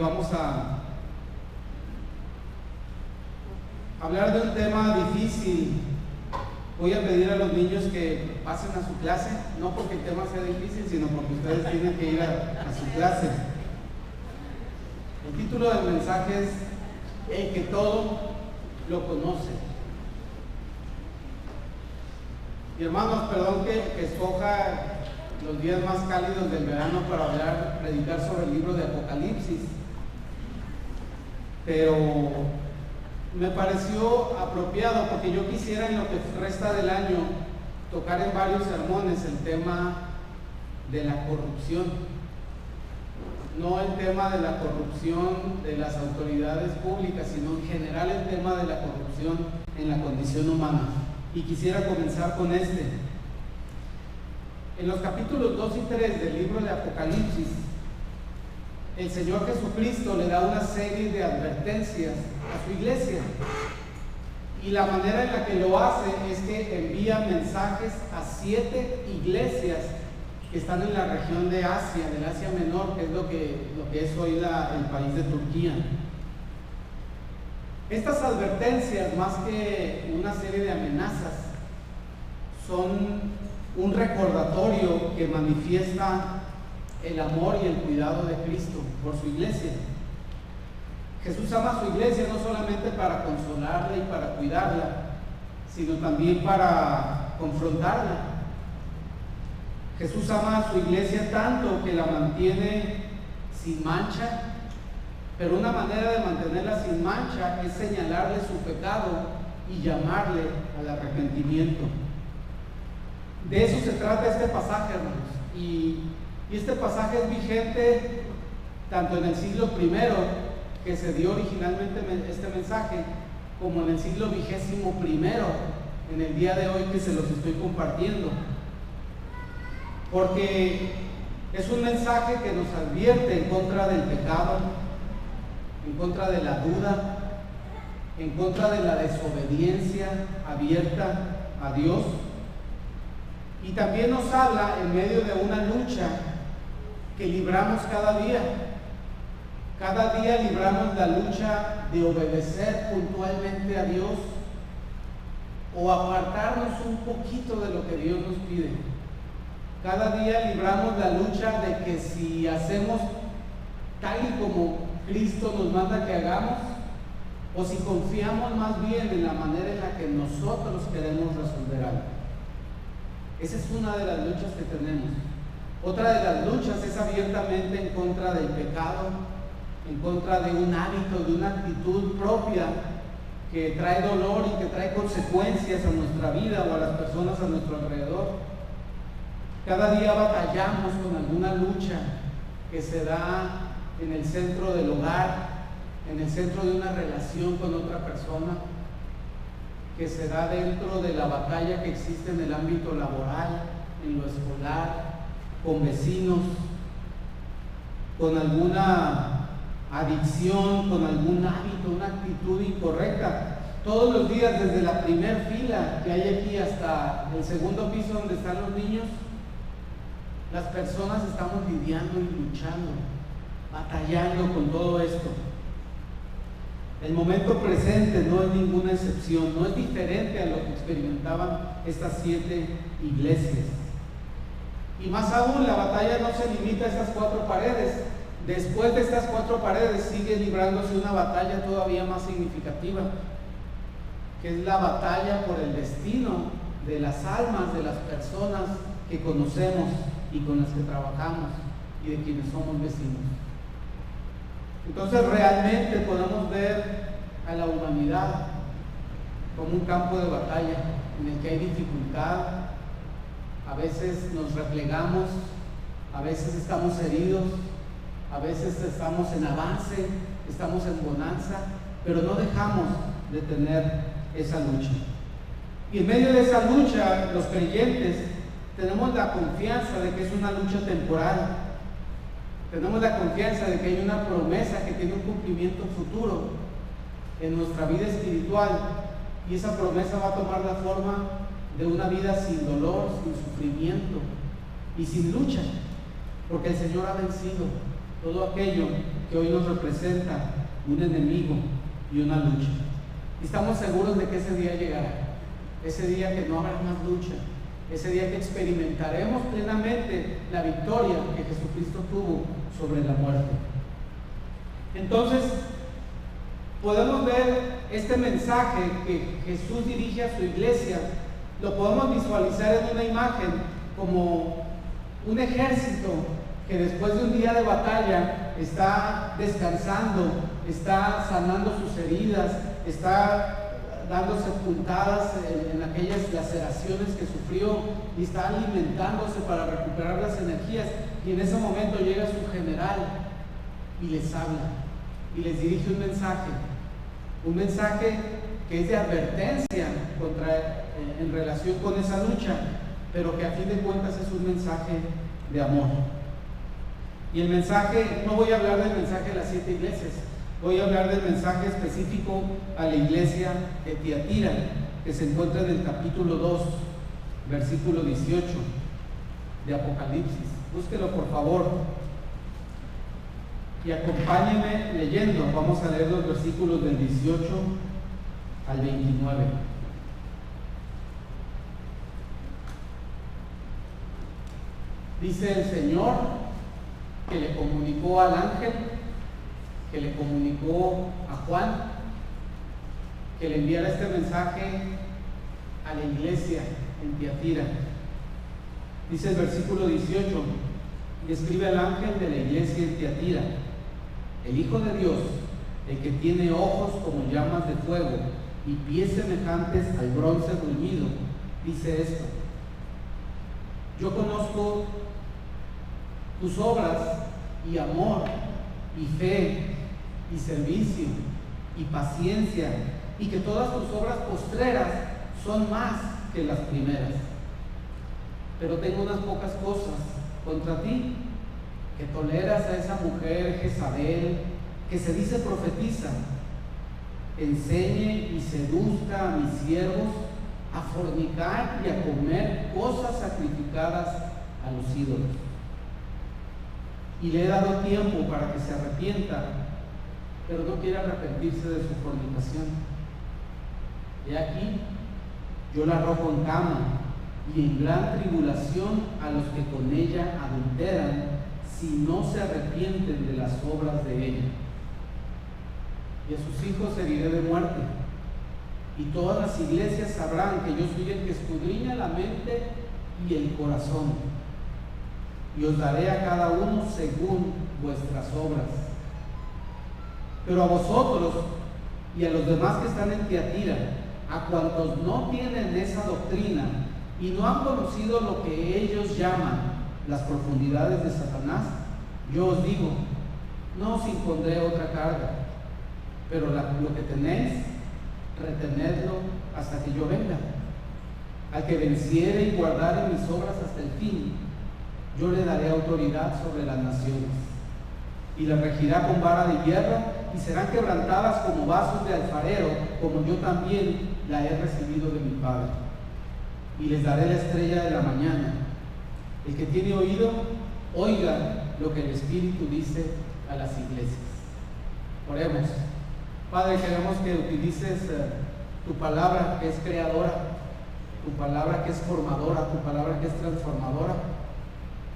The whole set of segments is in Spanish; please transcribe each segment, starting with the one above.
vamos a hablar de un tema difícil. Voy a pedir a los niños que pasen a su clase, no porque el tema sea difícil, sino porque ustedes tienen que ir a su clase. El título del mensaje es El que todo lo conoce. Y hermanos, perdón que escoja los días más cálidos del verano para predicar sobre el libro de Apocalipsis, pero me pareció apropiado porque yo quisiera en lo que resta del año tocar en varios sermones el tema de la corrupción, no el tema de la corrupción de las autoridades públicas, sino en general el tema de la corrupción en la condición humana. Y quisiera comenzar con este. En los capítulos 2 y 3 del libro de Apocalipsis, el Señor Jesucristo le da una serie de advertencias a su iglesia. Y la manera en la que lo hace es que envía mensajes a 7 iglesias que están en la región de Asia, del Asia Menor, que es lo que es hoy el país de Turquía. Estas advertencias, más que una serie de amenazas, son un recordatorio que manifiesta el amor y el cuidado de Cristo por su iglesia. Jesús ama a su iglesia no solamente para consolarla y para cuidarla, sino también para confrontarla. Jesús ama a su iglesia tanto que la mantiene sin mancha, pero una manera de mantenerla sin mancha es señalarle su pecado y llamarle al arrepentimiento. De eso se trata este pasaje, hermanos. Y este pasaje es vigente tanto en el siglo I, que se dio originalmente este mensaje, como en el siglo XXI, en el día de hoy que se los estoy compartiendo. Porque es un mensaje que nos advierte en contra del pecado, en contra de la duda, en contra de la desobediencia abierta a Dios. Y también nos habla en medio de una lucha que libramos cada día. Cada día libramos la lucha de obedecer puntualmente a Dios o apartarnos un poquito de lo que Dios nos pide. Cada día libramos la lucha de que si hacemos tal y como Cristo nos manda que hagamos, o si confiamos más bien en la manera en la que nosotros queremos resolver algo. Esa es una de las luchas que tenemos. Otra de las luchas es abiertamente en contra del pecado, en contra de un hábito, de una actitud propia que trae dolor y que trae consecuencias a nuestra vida o a las personas a nuestro alrededor. Cada día batallamos con alguna lucha que se da en el centro del hogar, en el centro de una relación con otra persona, que se da dentro de la batalla que existe en el ámbito laboral, en lo escolar, con vecinos, con alguna adicción, con algún hábito, una actitud incorrecta. Todos los días, desde la primer fila que hay aquí hasta el segundo piso donde están los niños, las personas estamos lidiando y luchando, batallando con todo esto. El momento presente no es ninguna excepción, no es diferente a lo que experimentaban estas 7 iglesias. Y más aún, la batalla no se limita a estas 4 paredes. Después de estas 4 paredes sigue librándose una batalla todavía más significativa, que es la batalla por el destino de las almas de las personas que conocemos y con las que trabajamos y de quienes somos vecinos. Entonces realmente podemos ver a la humanidad como un campo de batalla en el que hay dificultad. A veces nos replegamos, a veces estamos heridos, a veces estamos en avance, estamos en bonanza, pero no dejamos de tener esa lucha. Y en medio de esa lucha, los creyentes tenemos la confianza de que es una lucha temporal. Tenemos la confianza de que hay una promesa que tiene un cumplimiento futuro en nuestra vida espiritual, y esa promesa va a tomar la forma de una vida sin dolor, sin sufrimiento y sin lucha, porque el Señor ha vencido. todo aquello que hoy nos representa un enemigo y una lucha. Y estamos seguros de que ese día llegará, ese día que no habrá más lucha, ese día que experimentaremos plenamente la victoria que Jesucristo tuvo sobre la muerte. Entonces, podemos ver este mensaje que Jesús dirige a su iglesia, lo podemos visualizar en una imagen como un ejército que después de un día de batalla está descansando, está sanando sus heridas, está dándose puntadas en aquellas laceraciones que sufrió y está alimentándose para recuperar las energías. Y en ese momento llega su general y les habla y les dirige un mensaje que es de advertencia en relación con esa lucha, pero que a fin de cuentas es un mensaje de amor. Y el mensaje, no voy a hablar del mensaje de las 7 iglesias, voy a hablar del mensaje específico a la iglesia de Tiatira, que se encuentra en el capítulo 2, versículo 18 de Apocalipsis. Búsquelo por favor y acompáñenme leyendo. Vamos a leer los versículos del 18 al 29. Dice el Señor que le comunicó al ángel, que le comunicó a Juan, que le enviara este mensaje a la iglesia en Tiatira. Dice el versículo 18: y escribe al ángel de la iglesia en Tiatira: el Hijo de Dios, el que tiene ojos como llamas de fuego y pies semejantes al bronce bruñido, dice esto: yo conozco tus obras y amor y fe y servicio y paciencia, y que todas tus obras postreras son más que las primeras. Pero tengo unas pocas cosas contra ti, que toleras a esa mujer Jezabel, que se dice profetiza, enseñe y seduzca a mis siervos a fornicar y a comer cosas sacrificadas a los ídolos. Y le he dado tiempo para que se arrepienta, pero no quiere arrepentirse de su fornicación. He aquí, yo la arrojo en cama y en gran tribulación a los que con ella adulteran, si no se arrepienten de las obras de ella. Y a sus hijos heriré de muerte, y todas las iglesias sabrán que yo soy el que escudriña la mente y el corazón, y os daré a cada uno según vuestras obras. Pero a vosotros y a los demás que están en Tiatira, a cuantos no tienen esa doctrina y no han conocido lo que ellos llaman las profundidades de Satanás, yo os digo, no os impondré otra carga, pero lo que tenéis, retenedlo hasta que yo venga. Al que venciere y guardare mis obras hasta el fin, yo le daré autoridad sobre las naciones, y las regirá con vara de hierro, y serán quebrantadas como vasos de alfarero, como yo también la he recibido de mi Padre. Y les daré la estrella de la mañana. El que tiene oído, oiga lo que el Espíritu dice a las iglesias. Oremos. Padre, queremos que utilices tu palabra que es creadora, tu palabra que es formadora, tu palabra que es transformadora.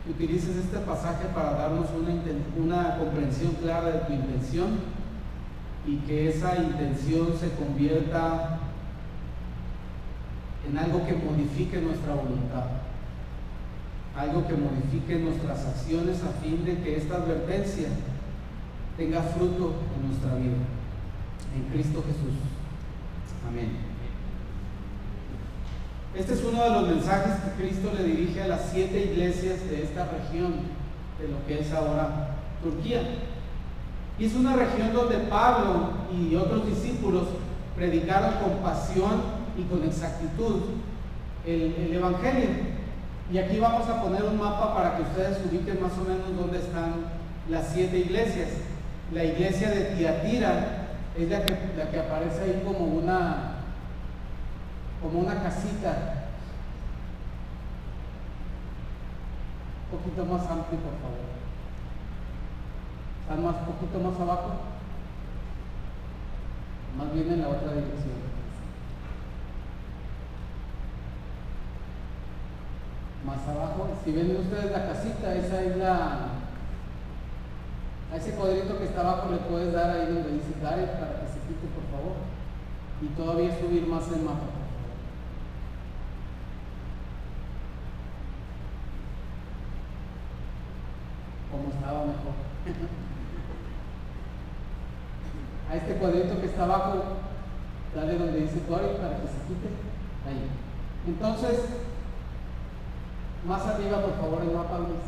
Que utilices este pasaje para darnos una comprensión clara de tu intención, y que esa intención se convierta en algo que modifique nuestra voluntad, algo que modifique nuestras acciones, a fin de que esta advertencia tenga fruto en nuestra vida. En Cristo Jesús. Amén. Este es uno de los mensajes que Cristo le dirige a las 7 iglesias de esta región, de lo que es ahora Turquía. Y es una región donde Pablo y otros discípulos predicaron con pasión y con exactitud el Evangelio. Y aquí vamos a poner un mapa para que ustedes ubiquen más o menos dónde están las 7 iglesias. La iglesia de Tiatira es la que aparece ahí como una casita. Un poquito más amplio, por favor. ¿Están más poquito más abajo? Más bien en la otra dirección. Más abajo, si ven ustedes la casita, esa es a ese cuadrito que está abajo le puedes dar ahí donde dice Gareth para que se quite, por favor. Y todavía subir más el mapa, por favor. Como estaba mejor. A este cuadrito que está abajo, dale donde dice Gareth para que se quite. Ahí. Entonces, más arriba, por favor, el mapa, Luis.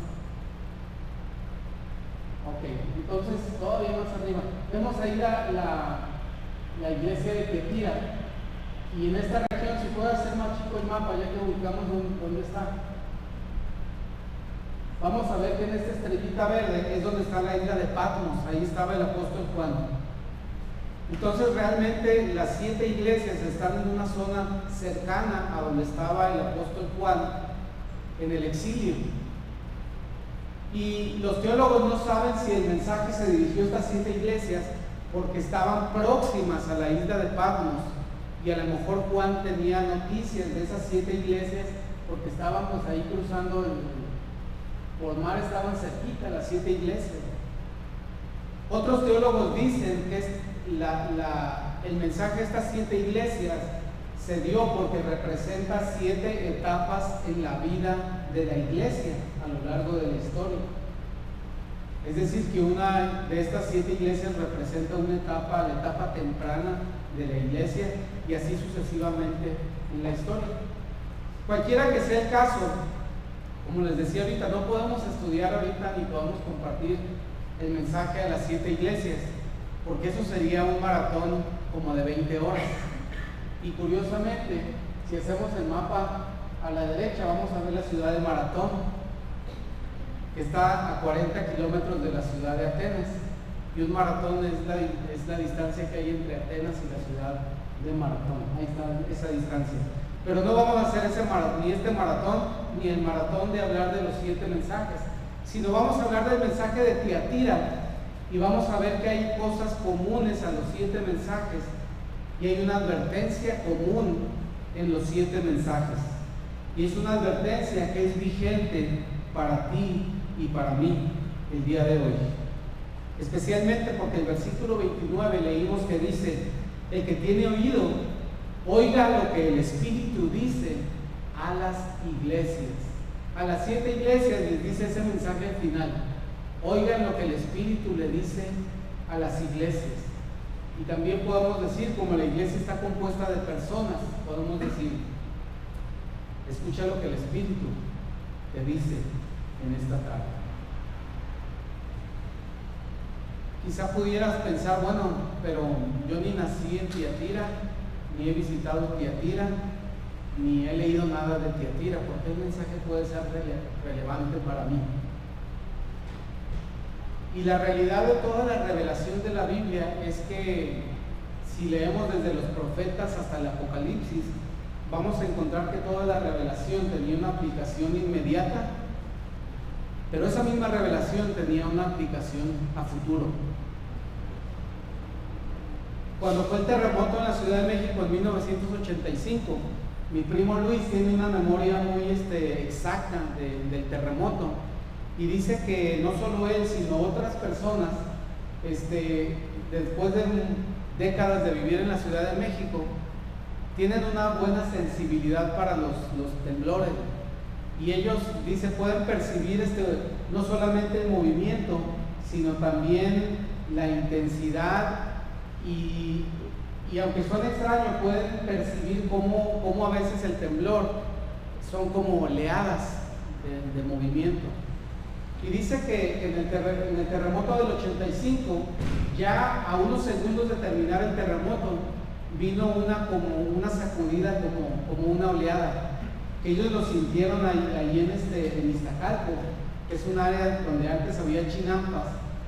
Ok, entonces todavía más arriba. Vemos ahí la iglesia de Tiatira. Y en esta región, si puede hacer más chico el mapa, ya que ubicamos dónde está. Vamos a ver que en esta estrellita verde es donde está la isla de Patmos. Ahí estaba el apóstol Juan. Entonces realmente las 7 iglesias están en una zona cercana a donde estaba el apóstol Juan en el exilio. Y los teólogos no saben si el mensaje se dirigió a estas 7 iglesias porque estaban próximas a la isla de Patmos, y a lo mejor Juan tenía noticias de esas 7 iglesias porque estaban pues ahí cruzando por mar, estaban cerquita las 7 iglesias. Otros teólogos dicen que el mensaje de estas 7 iglesias se dio porque representa 7 etapas en la vida de la iglesia a lo largo de la historia. Es decir, que una de estas 7 iglesias representa una etapa, la etapa temprana de la iglesia, y así sucesivamente en la historia. Cualquiera que sea el caso, como les decía ahorita, no podemos estudiar ahorita ni podemos compartir el mensaje a las 7 iglesias, porque eso sería un maratón como de 20 horas. Y curiosamente, si hacemos el mapa a la derecha, vamos a ver la ciudad de Maratón, que está a 40 kilómetros de la ciudad de Atenas. Y un maratón es la distancia que hay entre Atenas y la ciudad de Maratón. Ahí está esa distancia. Pero no vamos a hacer ni este maratón, ni el maratón de hablar de los 7 mensajes, sino vamos a hablar del mensaje de Tiatira, y vamos a ver que hay cosas comunes a los 7 mensajes, y hay una advertencia común en los 7 mensajes. Y es una advertencia que es vigente para ti y para mí el día de hoy. Especialmente porque el versículo 29 leímos que dice: el que tiene oído, oiga lo que el Espíritu dice a las iglesias. A las 7 iglesias les dice ese mensaje al final: oigan lo que el Espíritu le dice a las iglesias. Y también podemos decir, como la iglesia está compuesta de personas, podemos decir: escucha lo que el Espíritu te dice en esta tarde. Quizá pudieras pensar, bueno, pero yo ni nací en Tiatira, ni he visitado Tiatira, ni he leído nada de Tiatira, ¿por qué el mensaje puede ser relevante para mí? Y la realidad de toda la revelación de la Biblia es que si leemos desde los profetas hasta el Apocalipsis, vamos a encontrar que toda la revelación tenía una aplicación inmediata, pero esa misma revelación tenía una aplicación a futuro. Cuando fue el terremoto en la Ciudad de México en 1985, mi primo Luis tiene una memoria muy exacta del terremoto, y dice que no solo él, sino otras personas, después de décadas de vivir en la Ciudad de México, tienen una buena sensibilidad para los temblores, y ellos, dice, pueden percibir no solamente el movimiento, sino también la intensidad, y aunque suene extraño, pueden percibir cómo a veces el temblor son como oleadas de movimiento. Y dice que en el terremoto del 85, ya a unos segundos de terminar el terremoto, vino como una sacudida, como una oleada, que ellos lo sintieron ahí en Iztacalco, que es un área donde antes había chinampas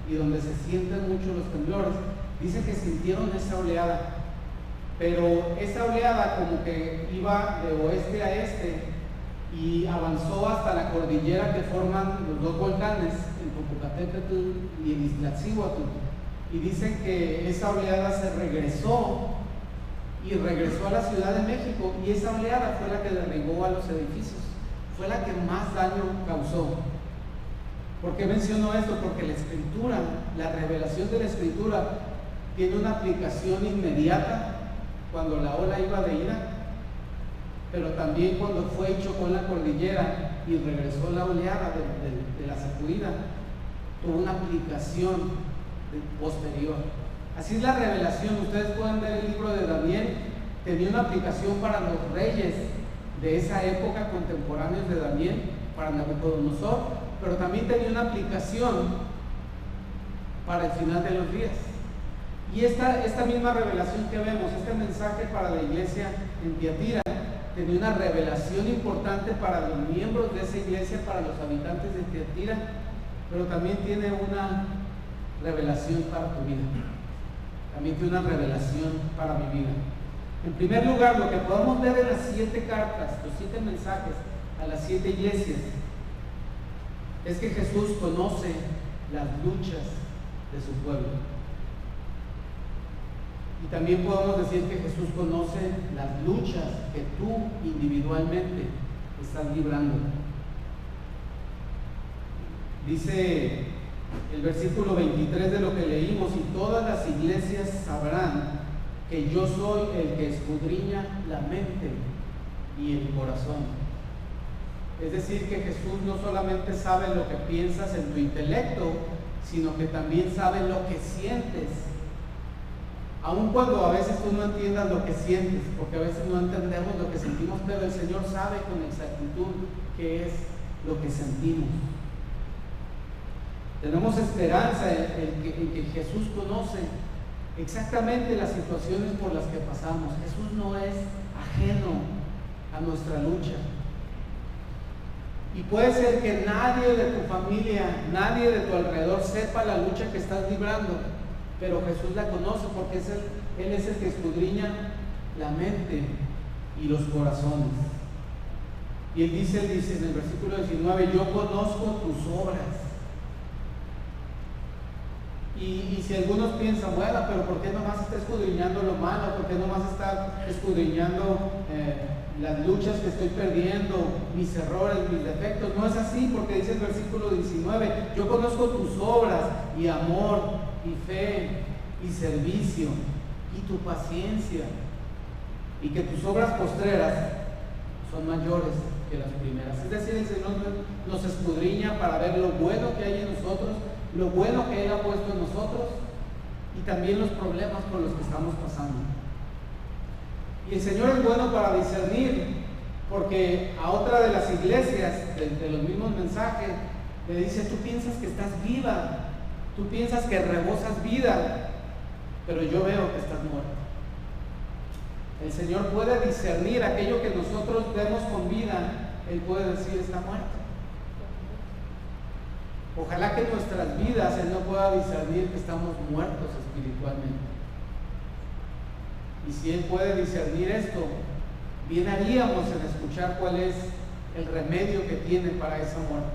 y donde se sienten mucho los temblores. Dice que sintieron esa oleada, pero esa oleada como que iba de oeste a este, y avanzó hasta la cordillera que forman los dos volcanes, el Popocatépetl y el Iztaccíhuatl. Y dicen que esa oleada se regresó a la Ciudad de México, y esa oleada fue la que derribó a los edificios, fue la que más daño causó. ¿Por qué menciono esto? Porque la Escritura, la revelación de la Escritura, tiene una aplicación inmediata cuando la ola iba de ira, pero también cuando fue hecho con la cordillera y regresó la oleada de la sacudida, tuvo una aplicación posterior. Así es la revelación. Ustedes pueden ver el libro de Daniel, tenía una aplicación para los reyes de esa época, contemporáneos de Daniel, para Nabucodonosor, pero también tenía una aplicación para el final de los días. Y esta misma revelación que vemos, este mensaje para la iglesia en Tiatira, tenía una revelación importante para los miembros de esa iglesia, para los habitantes de Tiatira, pero también tiene una revelación para tu vida. También tiene una revelación para mi vida. En primer lugar, lo que podemos ver en las 7 cartas, los 7 mensajes a las 7 iglesias, es que Jesús conoce las luchas de su pueblo. Y también podemos decir que Jesús conoce las luchas que tú individualmente estás librando. Dice el versículo 23 de lo que leímos: y todas las iglesias sabrán que yo soy el que escudriña la mente y el corazón. Es decir, que Jesús no solamente sabe lo que piensas en tu intelecto, sino que también sabe lo que sientes. Aun cuando a veces tú no entiendas lo que sientes, porque a veces no entendemos lo que sentimos, pero el Señor sabe con exactitud qué es lo que sentimos. Tenemos esperanza en que Jesús conoce exactamente las situaciones por las que pasamos. Jesús no es ajeno a nuestra lucha. Y puede ser que nadie de tu familia, nadie de tu alrededor sepa la lucha que estás librando, pero Jesús la conoce, porque Él es el que escudriña la mente y los corazones. Y Él dice en el versículo 19: yo conozco tus obras. Y si algunos piensan, bueno, pero ¿por qué nomás está escudriñando lo malo? ¿Por qué nomás está escudriñando las luchas que estoy perdiendo, mis errores, mis defectos? No es así, porque dice el versículo 19: yo conozco tus obras y amor y fe y servicio y tu paciencia, y que tus obras postreras son mayores que las primeras. Es decir, el Señor nos escudriña para ver lo bueno que hay en nosotros, lo bueno que Él ha puesto en nosotros, y también los problemas por los que estamos pasando. Y el Señor es bueno para discernir, porque a otra de las iglesias de los mismos mensajes le dice: tú piensas que estás viva, tú piensas que rebosas vida, pero yo veo que estás muerto. El Señor puede discernir aquello que nosotros vemos con vida. Él puede decir: está muerto. Ojalá que en nuestras vidas Él no pueda discernir que estamos muertos espiritualmente. Y si Él puede discernir esto, bien haríamos en escuchar cuál es el remedio que tiene para esa muerte,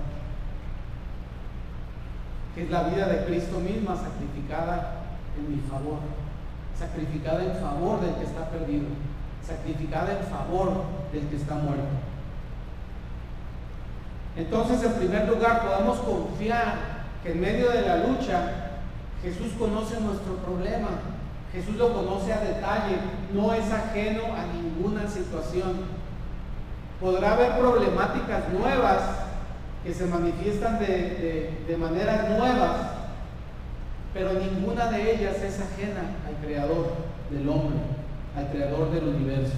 que es la vida de Cristo misma sacrificada en mi favor, sacrificada en favor del que está perdido, sacrificada en favor del que está muerto. Entonces, en primer lugar, podemos confiar que en medio de la lucha Jesús conoce nuestro problema. Jesús lo conoce a detalle, no es ajeno a ninguna situación. Podrá haber problemáticas nuevas que se manifiestan de maneras nuevas, pero ninguna de ellas es ajena al Creador del hombre, al Creador del universo.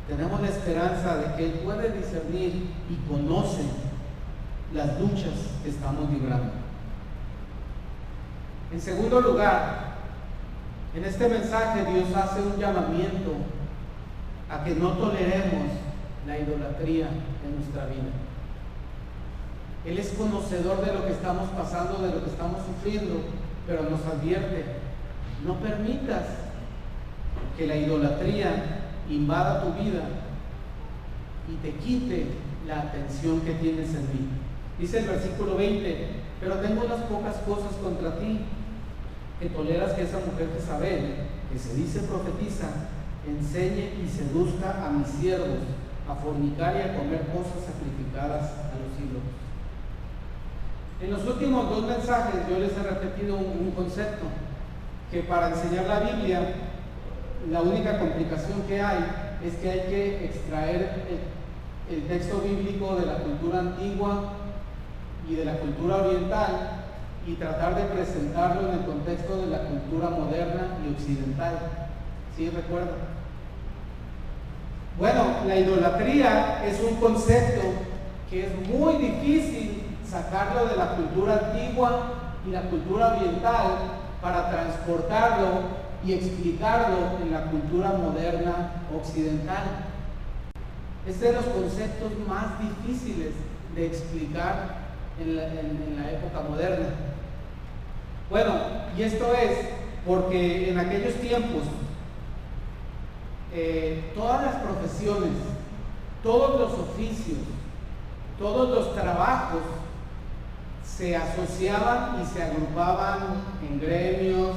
Tenemos la esperanza de que Él puede discernir y conoce las luchas que estamos librando. En segundo lugar, en este mensaje Dios hace un llamamiento a que no toleremos la idolatría en nuestra vida. Él es conocedor de lo que estamos pasando, de lo que estamos sufriendo, pero nos advierte: no permitas que la idolatría invada tu vida y te quite la atención que tienes en mí. Dice el versículo 20: pero tengo unas pocas cosas contra ti, que toleras que esa mujer Jezabel, que se dice profetiza, enseñe y seduzca a mis siervos a fornicar y a comer cosas sacrificadas a los ídolos. En los últimos 2 mensajes yo les he repetido un concepto, que para enseñar la Biblia, la única complicación que hay es que hay que extraer el texto bíblico de la cultura antigua y de la cultura oriental y tratar de presentarlo en el contexto de la cultura moderna y occidental. ¿Sí recuerdan? Bueno, la idolatría es un concepto que es muy difícil sacarlo de la cultura antigua y la cultura oriental para transportarlo y explicarlo en la cultura moderna occidental. Es de los conceptos más difíciles de explicar en la época moderna. Bueno, y esto es porque en aquellos tiempos todas las profesiones, todos los oficios, todos los trabajos se asociaban y se agrupaban en gremios,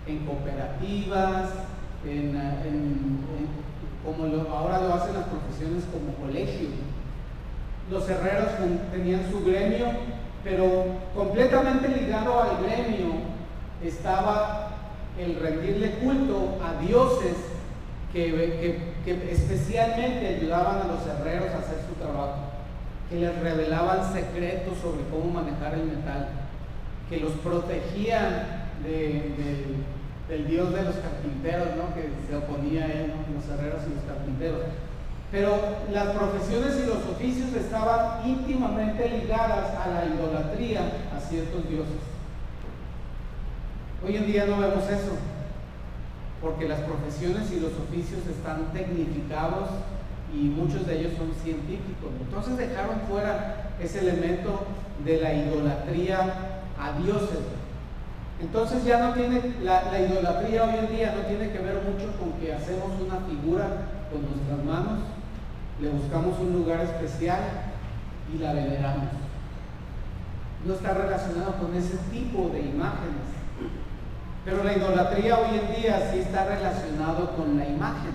en cooperativas, como ahora lo hacen las profesiones, como colegios. Los herreros tenían su gremio, pero completamente ligado al gremio estaba el rendirle culto a dioses que especialmente ayudaban a los herreros a hacer su trabajo, que les revelaban secretos sobre cómo manejar el metal, que los protegían del dios de los carpinteros, ¿no? Que se oponía a él, ¿no? Los herreros y los carpinteros. Pero las profesiones y los oficios estaban íntimamente ligadas a la idolatría a ciertos dioses. Hoy en día no vemos eso, porque las profesiones y los oficios están tecnificados y muchos de ellos son científicos. Entonces dejaron fuera ese elemento de la idolatría a dioses. Entonces ya no tiene, la idolatría hoy en día no tiene que ver mucho con que hacemos una figura con nuestras manos, le buscamos un lugar especial y la veneramos. No está relacionado con ese tipo de imágenes. Pero la idolatría hoy en día sí está relacionado con la imagen.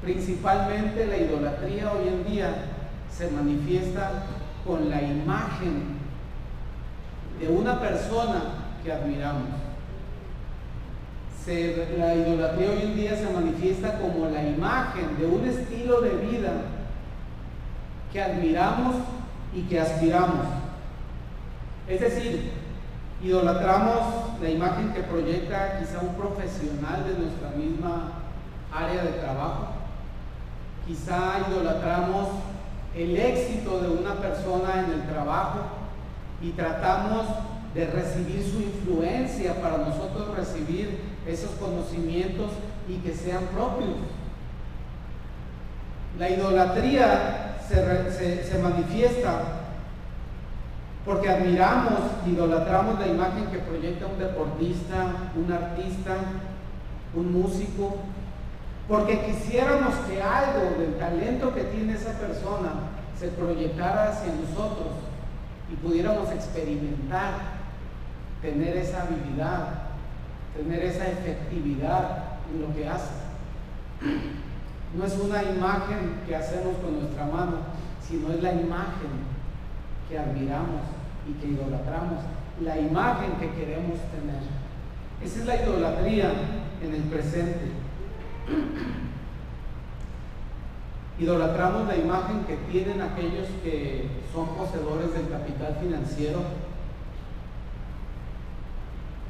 Principalmente la idolatría hoy en día se manifiesta con la imagen de una persona que admiramos. La idolatría hoy en día se manifiesta como la imagen de un estilo de vida que admiramos y que aspiramos. Es decir, idolatramos la imagen que proyecta quizá un profesional de nuestra misma área de trabajo. Quizá idolatramos el éxito de una persona en el trabajo y tratamos de recibir su influencia para nosotros recibir esos conocimientos y que sean propios. La idolatría se manifiesta porque admiramos, idolatramos la imagen que proyecta un deportista, un artista, un músico, porque quisiéramos que algo del talento que tiene esa persona se proyectara hacia nosotros y pudiéramos experimentar, tener esa habilidad, tener esa efectividad en lo que hace. No es una imagen que hacemos con nuestra mano, sino es la imagen que admiramos y que idolatramos, la imagen que queremos tener. Esa es la idolatría en el presente. Idolatramos la imagen que tienen aquellos que son poseedores del capital financiero,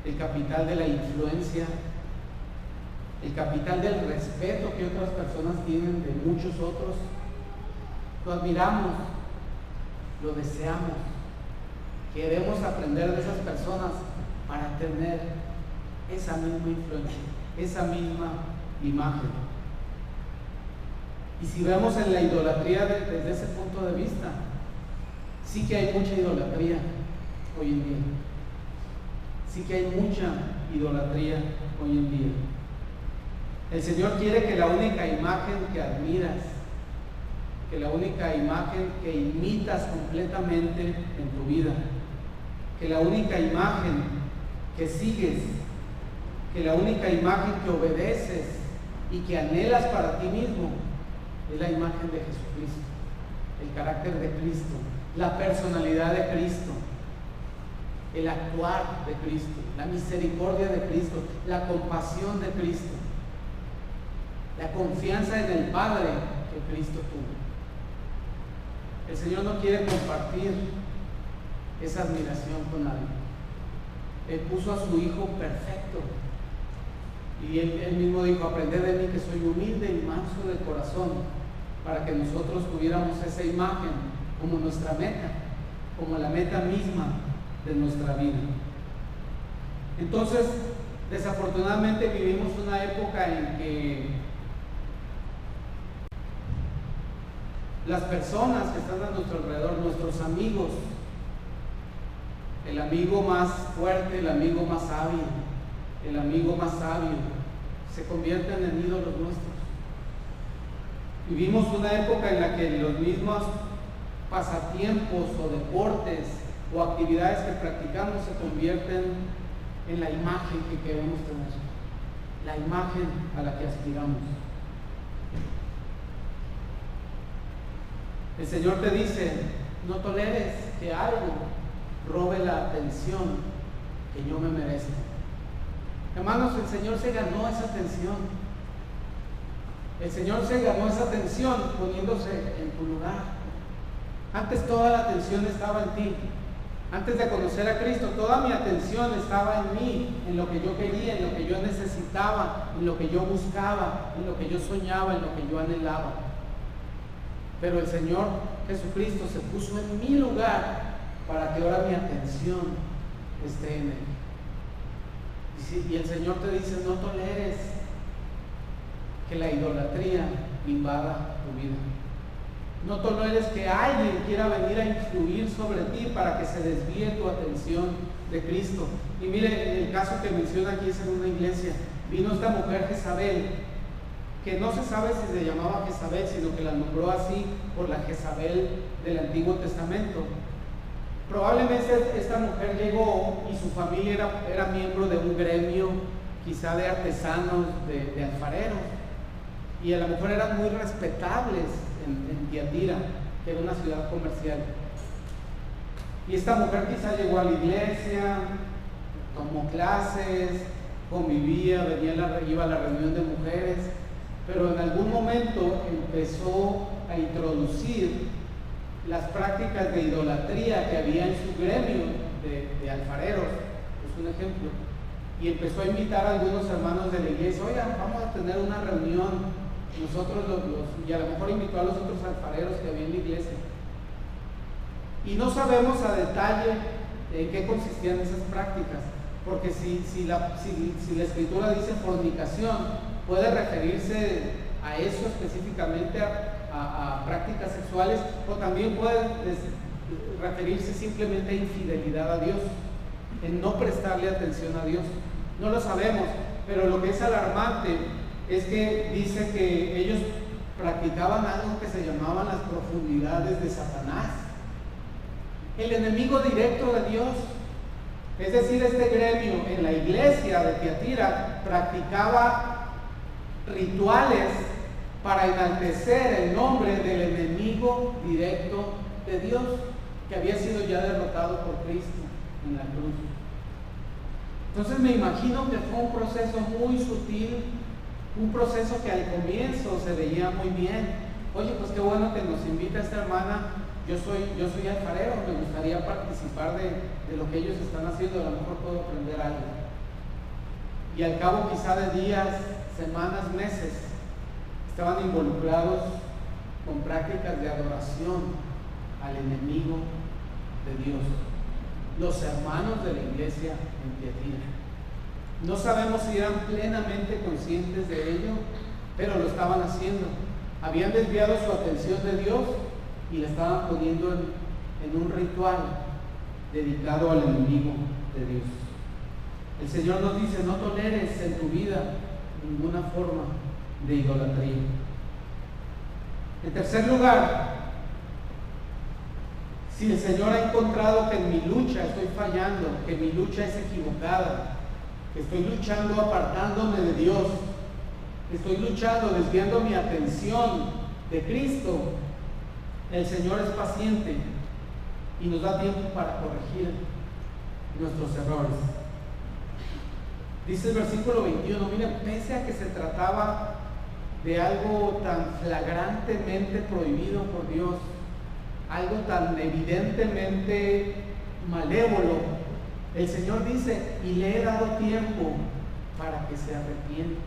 el capital de la influencia, el capital del respeto que otras personas tienen de muchos otros. Lo admiramos, lo deseamos, queremos aprender de esas personas para tener esa misma influencia, esa misma imagen. Y si vemos en la idolatría desde ese punto de vista, sí que hay mucha idolatría hoy en día. Sí que hay mucha idolatría hoy en día. El Señor quiere que la única imagen que admiras que la única imagen que imitas completamente en tu vida, que la única imagen que sigues, que la única imagen que obedeces y que anhelas para ti mismo es la imagen de Jesucristo, el carácter de Cristo, la personalidad de Cristo, el actuar de Cristo, la misericordia de Cristo, la compasión de Cristo, la confianza en el Padre que Cristo tuvo. El Señor no quiere compartir esa admiración con nadie. Él puso a su Hijo perfecto. Y él mismo dijo: aprended de mí que soy humilde y manso de corazón, para que nosotros tuviéramos esa imagen como nuestra meta, como la meta misma de nuestra vida. Entonces, desafortunadamente vivimos una época en que las personas que están a nuestro alrededor, nuestros amigos, el amigo más fuerte, el amigo más hábil, el amigo más sabio, se convierten en ídolos nuestros. Vivimos una época en la que los mismos pasatiempos o deportes o actividades que practicamos se convierten en la imagen que queremos tener, la imagen a la que aspiramos. El Señor te dice: no toleres que algo robe la atención que yo me merezco. Hermanos, el Señor se ganó esa atención. El Señor se ganó esa atención poniéndose en tu lugar. Antes toda la atención estaba en ti. Antes de conocer a Cristo, toda mi atención estaba en mí, en lo que yo quería, en lo que yo necesitaba, en lo que yo buscaba, en lo que yo soñaba, en lo que yo anhelaba. Pero el Señor Jesucristo se puso en mi lugar para que ahora mi atención esté en Él. Y el Señor te dice: no toleres que la idolatría invada tu vida. No toleres que alguien quiera venir a influir sobre ti para que se desvíe tu atención de Cristo. Y mire, el caso que menciona aquí es en una iglesia. Vino esta mujer Jezabel, que no se sabe si se llamaba Jezabel, sino que la nombró así por la Jezabel del Antiguo Testamento. Probablemente esta mujer llegó y su familia era miembro de un gremio, quizá de artesanos, de alfareros, y a lo mejor eran muy respetables en Tiatira, que era una ciudad comercial. Y esta mujer quizá llegó a la iglesia, tomó clases, convivía, iba a la reunión de mujeres, pero en algún momento empezó a introducir las prácticas de idolatría que había en su gremio de alfareros, es un ejemplo, y empezó a invitar a algunos hermanos de la iglesia: oigan, vamos a tener una reunión nosotros y a lo mejor invitó a los otros alfareros que había en la iglesia. Y no sabemos a detalle en qué consistían esas prácticas, porque si la escritura dice fornicación, puede referirse a eso específicamente, a prácticas sexuales, o también puede referirse simplemente a infidelidad a Dios, en no prestarle atención a Dios. No lo sabemos, pero lo que es alarmante es que dice que ellos practicaban algo que se llamaban las profundidades de Satanás, el enemigo directo de Dios. Es decir, este gremio en la iglesia de Tiatira practicaba rituales para enaltecer el nombre del enemigo directo de Dios, que había sido ya derrotado por Cristo en la cruz. Entonces me imagino que fue un proceso muy sutil, un proceso que al comienzo se veía muy bien. Oye, pues qué bueno que nos invita esta hermana, yo soy alfarero, me gustaría participar de lo que ellos están haciendo, a lo mejor puedo aprender algo. Y al cabo quizá de días, semanas, meses, estaban involucrados con prácticas de adoración al enemigo de Dios, los hermanos de la iglesia en Tiatira. No sabemos si eran plenamente conscientes de ello, pero lo estaban haciendo. Habían desviado su atención de Dios y la estaban poniendo en un ritual dedicado al enemigo de Dios. El Señor nos dice: no toleres en tu vida ninguna forma de idolatría. En tercer lugar, si el Señor ha encontrado que en mi lucha estoy fallando, que mi lucha es equivocada, que estoy luchando apartándome de Dios, que estoy luchando desviando mi atención de Cristo, el Señor es paciente y nos da tiempo para corregir nuestros errores. Dice el versículo 21, miren, pese a que se trataba de algo tan flagrantemente prohibido por Dios, algo tan evidentemente malévolo, el Señor dice, y le he dado tiempo para que se arrepienta.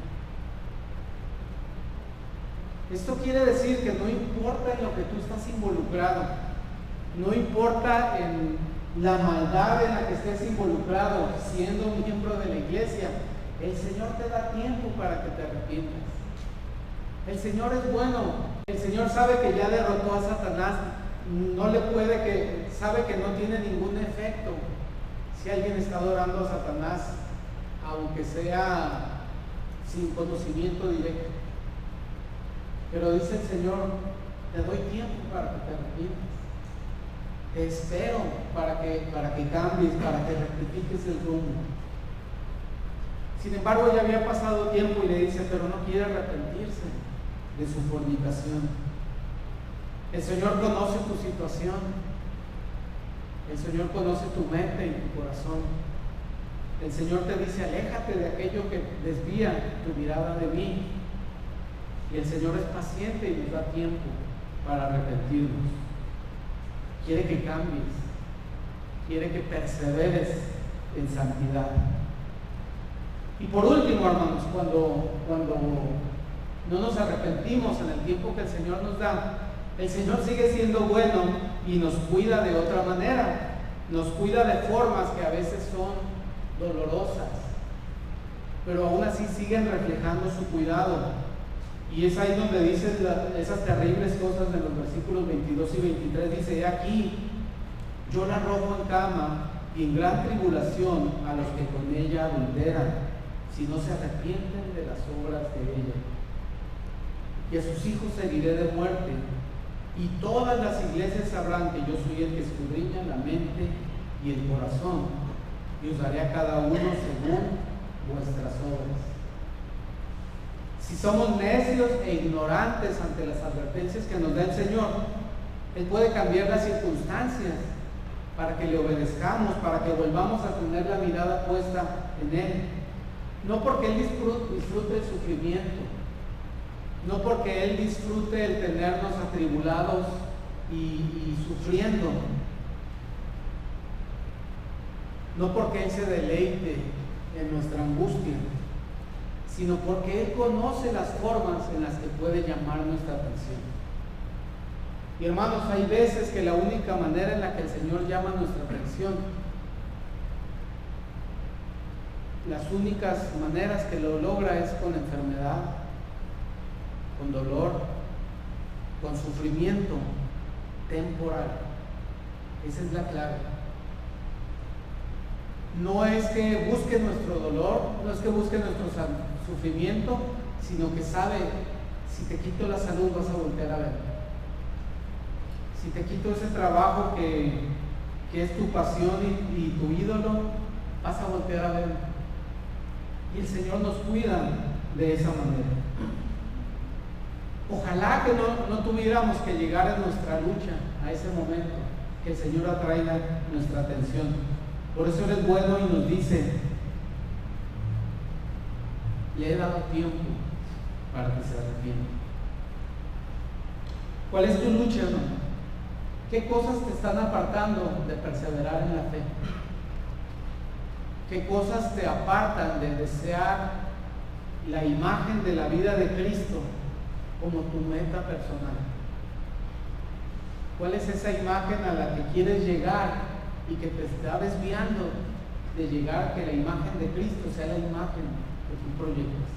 Esto quiere decir que no importa en lo que tú estás involucrado, no importa en la maldad en la que estés involucrado, siendo un miembro de la iglesia, el Señor te da tiempo para que te arrepientas. El Señor es bueno, el Señor sabe que ya derrotó a Satanás, sabe que no tiene ningún efecto si alguien está adorando a Satanás, aunque sea sin conocimiento directo. Pero dice el Señor, te doy tiempo para que te arrepientas. Te espero para que cambies, para que rectifiques el rumbo. Sin embargo, ya había pasado tiempo y le dice, pero no quiere arrepentirse de su fornicación. El Señor conoce tu situación. El Señor conoce tu mente y tu corazón. El Señor te dice, aléjate de aquello que desvía tu mirada de mí. Y el Señor es paciente y nos da tiempo para arrepentirnos. Quiere que cambies, quiere que perseveres en santidad. Y por último, hermanos, cuando no nos arrepentimos en el tiempo que el Señor nos da, el Señor sigue siendo bueno y nos cuida de otra manera, nos cuida de formas que a veces son dolorosas, pero aún así siguen reflejando su cuidado. Y es ahí donde dice esas terribles cosas de los versículos 22 y 23. Dice, he aquí, yo la arrojo en cama y en gran tribulación a los que con ella adulteran, si no se arrepienten de las obras de ella. Y a sus hijos heriré de muerte, y todas las iglesias sabrán que yo soy el que escudriña la mente y el corazón, y os daré a cada uno según vuestras obras. Si somos necios e ignorantes ante las advertencias que nos da el Señor, Él puede cambiar las circunstancias para que le obedezcamos, para que volvamos a tener la mirada puesta en Él. No porque Él disfrute el sufrimiento, no porque Él disfrute el tenernos atribulados y sufriendo, no porque Él se deleite en nuestra angustia, sino porque Él conoce las formas en las que puede llamar nuestra atención. Y hermanos, hay veces que la única manera en la que el Señor llama nuestra atención, las únicas maneras que lo logra es con enfermedad, con dolor, con sufrimiento temporal. Esa es la clave. No es que busque nuestro dolor, no es que busque nuestro sufrimiento, sino que sabe, si te quito la salud vas a voltear a ver. Si te quito ese trabajo que es tu pasión y tu ídolo, vas a voltear a ver. Y el Señor nos cuida de esa manera. Ojalá que no tuviéramos que llegar a nuestra lucha a ese momento, que el Señor atraiga nuestra atención. Por eso Él es bueno y nos dice, le he dado tiempo para que se arrepienta. ¿Cuál es tu lucha, hermano? ¿Qué cosas te están apartando de perseverar en la fe? ¿Qué cosas te apartan de desear la imagen de la vida de Cristo como tu meta personal? ¿Cuál es esa imagen a la que quieres llegar y que te está desviando de llegar, que la imagen de Cristo sea la imagen que tú proyectas?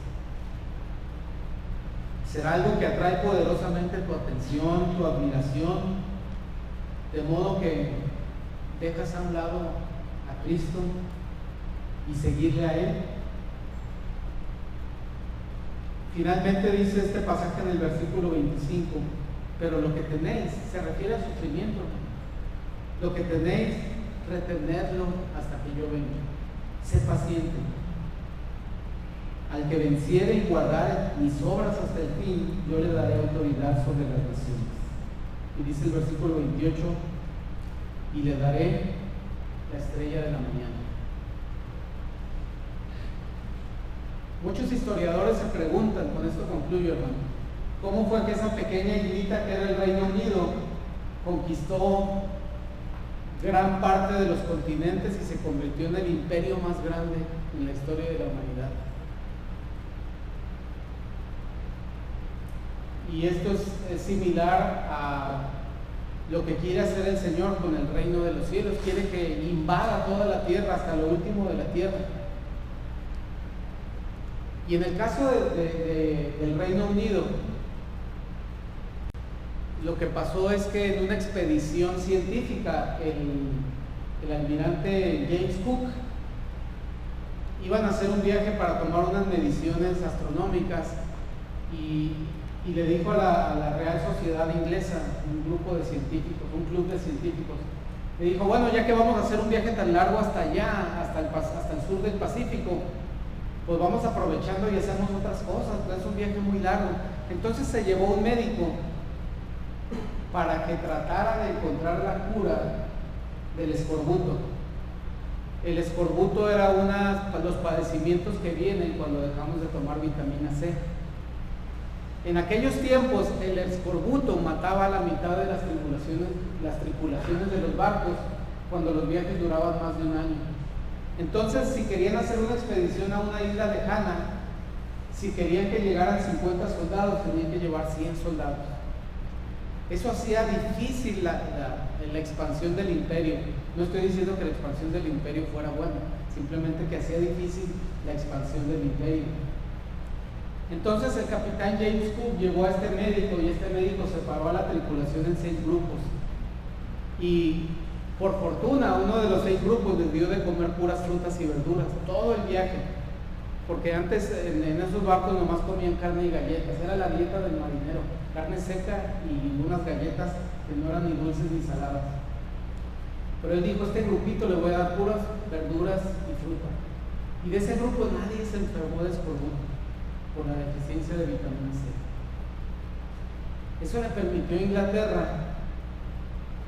¿Será algo que atrae poderosamente tu atención, tu admiración, de modo que dejas a un lado a Cristo y seguirle a Él? Finalmente dice este pasaje en el versículo 25, pero lo que tenéis se refiere al sufrimiento. Lo que tenéis, retenerlo hasta que yo venga. Sé paciente. Al que venciere y guardare mis obras hasta el fin, yo le daré autoridad sobre las naciones. Y dice el versículo 28, y le daré la estrella de la mañana. Muchos historiadores se preguntan, con esto concluyo, hermano, ¿cómo fue que esa pequeña islita que era el Reino Unido conquistó gran parte de los continentes y se convirtió en el imperio más grande en la historia de la humanidad? Y esto es similar a lo que quiere hacer el Señor con el reino de los cielos. Quiere que invada toda la tierra hasta lo último de la tierra. Y en el caso del Reino Unido, lo que pasó es que en una expedición científica, el almirante James Cook iban a hacer un viaje para tomar unas mediciones astronómicas y le dijo a la Real Sociedad Inglesa, un grupo de científicos, un club de científicos, le dijo, bueno, ya que vamos a hacer un viaje tan largo hasta allá, hasta el sur del Pacífico, pues vamos aprovechando y hacemos otras cosas, pues es un viaje muy largo. Entonces se llevó un médico para que tratara de encontrar la cura del escorbuto. El escorbuto era de los padecimientos que vienen cuando dejamos de tomar vitamina C. En aquellos tiempos el escorbuto mataba a la mitad de las tripulaciones de los barcos cuando los viajes duraban más de un año. Entonces, si querían hacer una expedición a una isla lejana, si querían que llegaran 50 soldados, tenían que llevar 100 soldados. Eso hacía difícil la expansión del imperio. No estoy diciendo que la expansión del imperio fuera buena, simplemente que hacía difícil la expansión del imperio. Entonces el capitán James Cook llevó a este médico y este médico separó a la tripulación en 6 grupos. Y por fortuna, uno de los 6 grupos les dio de comer puras frutas y verduras todo el viaje, porque antes en esos barcos nomás comían carne y galletas, era la dieta del marinero, carne seca y unas galletas que no eran ni dulces ni saladas. Pero él dijo, este grupito le voy a dar puras verduras y fruta. Y de ese grupo nadie se enfermó de escorbuto por la deficiencia de vitamina C. Eso le permitió a Inglaterra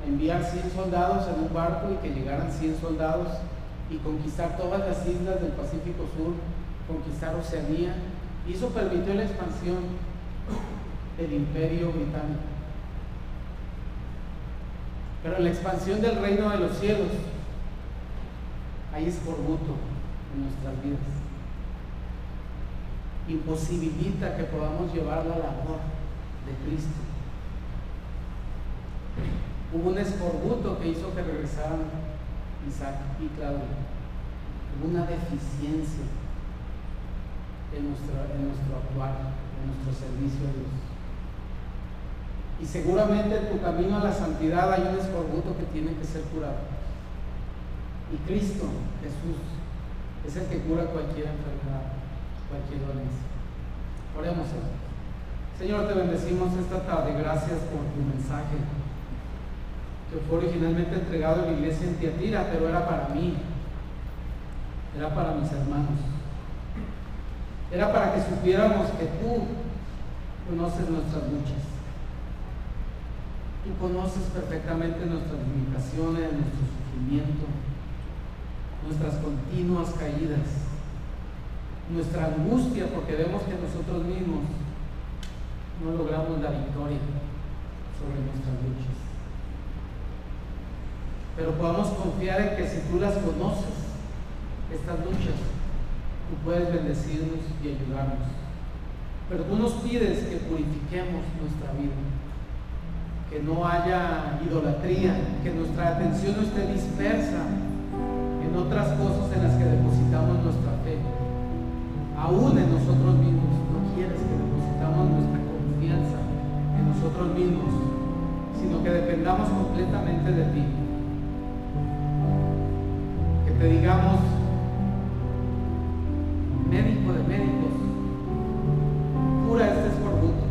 enviar 100 soldados en un barco y que llegaran 100 soldados y conquistar todas las islas del Pacífico Sur, conquistar Oceanía, y eso permitió la expansión del imperio británico. Pero en la expansión del reino de los cielos hay escorbuto en nuestras vidas. Imposibilita que podamos llevar la labor de Cristo. Hubo un escorbuto que hizo que regresaran Isaac y Claudia. Hubo una deficiencia en nuestro actuar, en nuestro servicio a Dios. Y seguramente en tu camino a la santidad hay un escorbuto que tiene que ser curado. Y Cristo, Jesús, es el que cura cualquier enfermedad, cualquier dolencia. Oremos. Señor, te bendecimos esta tarde. Gracias por tu mensaje, que fue originalmente entregado en la iglesia en Tiatira, pero era para mí, era para mis hermanos, era para que supiéramos que tú conoces nuestras luchas, tú conoces perfectamente nuestras limitaciones, nuestro sufrimiento, nuestras continuas caídas, nuestra angustia porque vemos que nosotros mismos no logramos la victoria sobre nuestras luchas. Pero podamos confiar en que si tú las conoces, estas luchas, tú puedes bendecirnos y ayudarnos. Pero tú nos pides que purifiquemos nuestra vida, que no haya idolatría, que nuestra atención no esté dispersa en otras cosas en las que depositamos nuestra fe. Aún en nosotros mismos, no quieres que depositamos nuestra confianza en nosotros mismos, sino que dependamos completamente de ti. Que te digamos, médico de médicos, cura este escorbuto.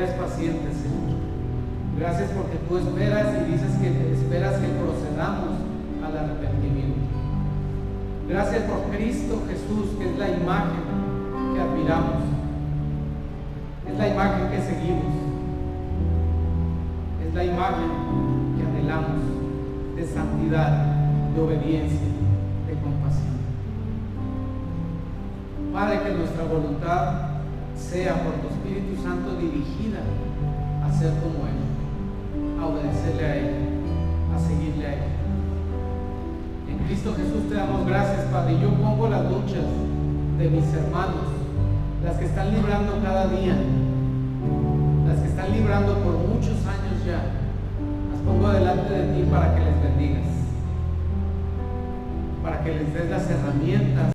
eres paciente, Señor. Gracias porque tú esperas y dices que esperas que procedamos al arrepentimiento. Gracias por Cristo Jesús, que es la imagen que admiramos, es la imagen que seguimos, es la imagen que anhelamos, de santidad, de obediencia, de compasión. Padre, que nuestra voluntad sea por tu Espíritu Santo dirigida a ser como Él, a obedecerle a Él, a seguirle a Él. En Cristo Jesús te damos gracias, Padre. Yo pongo las luchas de mis hermanos, las que están librando cada día, las que están librando por muchos años ya, las pongo delante de ti para que les bendigas, para que les des las herramientas